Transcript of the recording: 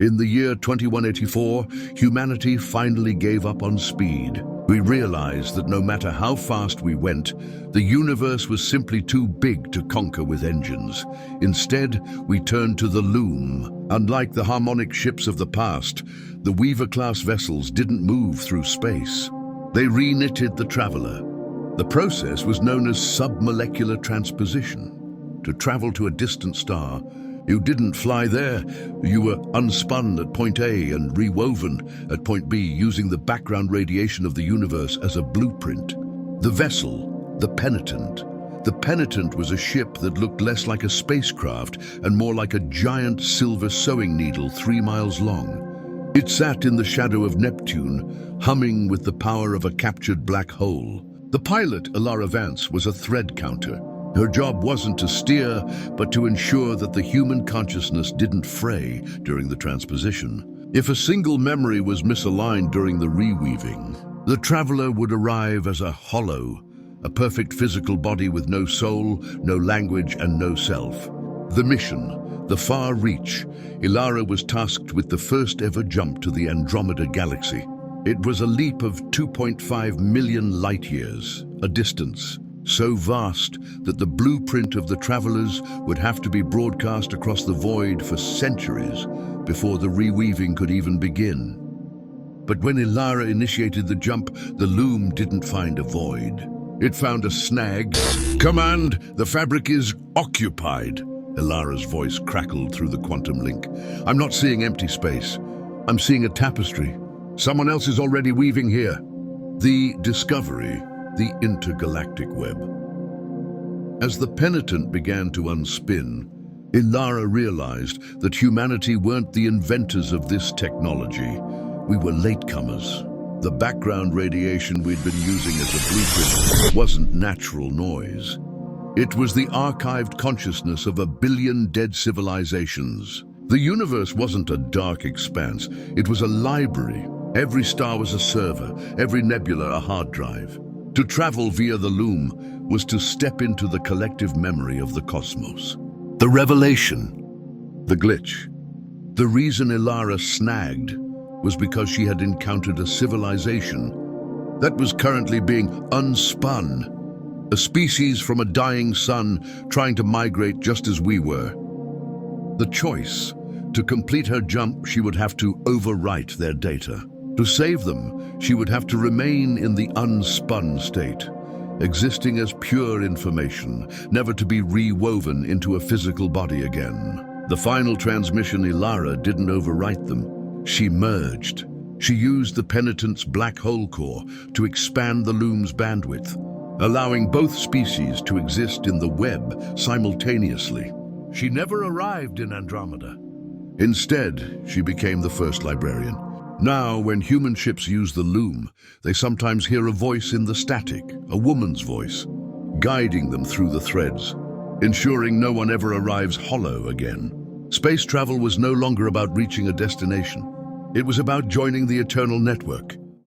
In the year 2184, humanity finally gave up on speed. We realized that no matter how fast we went, the universe was simply too big to conquer with engines. Instead, we turned to the loom. Unlike the harmonic ships of the past, the Weaver-class vessels didn't move through space. They reknitted the traveler. The process was known as submolecular transposition. To travel to a distant star, you didn't fly there. You were unspun at point A and rewoven at point B using the background radiation of the universe as a blueprint. The vessel, the Penitent. The Penitent was a ship that looked less like a spacecraft and more like a giant silver sewing needle 3 miles long. It sat in the shadow of Neptune, humming with the power of a captured black hole. The pilot, Ilara Vance, was a thread counter. Her job wasn't to steer, but to ensure that the human consciousness didn't fray during the transposition. If a single memory was misaligned during the reweaving, the traveler would arrive as a hollow, a perfect physical body with no soul, no language, and no self. The mission, the far reach, Ilara was tasked with the first ever jump to the Andromeda galaxy. It was a leap of 2.5 million light-years, a distance so vast that the blueprint of the travelers would have to be broadcast across the void for centuries before the reweaving could even begin. But when Ilara initiated the jump, the loom didn't find a void. It found a snag. "Command, the fabric is occupied." Ilara's voice crackled through the quantum link. "I'm not seeing empty space. I'm seeing a tapestry. Someone else is already weaving here." The discovery, the intergalactic web. As the Penitent began to unspin, Ilara realized that humanity weren't the inventors of this technology. We were latecomers. The background radiation we'd been using as a blueprint wasn't natural noise. It was the archived consciousness of 1 billion dead civilizations. The universe wasn't a dark expanse. It was a library. Every star was a server, every nebula a hard drive. To travel via the loom was to step into the collective memory of the cosmos. The revelation, the glitch. The reason Ilara snagged was because she had encountered a civilization that was currently being unspun. A species from a dying sun trying to migrate just as we were. The choice: to complete her jump, she would have to overwrite their data. To save them, she would have to remain in the unspun state, existing as pure information, never to be rewoven into a physical body again. The final transmission, Ilara didn't overwrite them. She merged. She used the Penitent's black hole core to expand the loom's bandwidth, allowing both species to exist in the web simultaneously. She never arrived in Andromeda. Instead, she became the First Librarian. Now, when human ships use the loom, they sometimes hear a voice in the static, a woman's voice, guiding them through the threads, ensuring no one ever arrives hollow again. Space travel was no longer about reaching a destination. It was about joining the eternal network,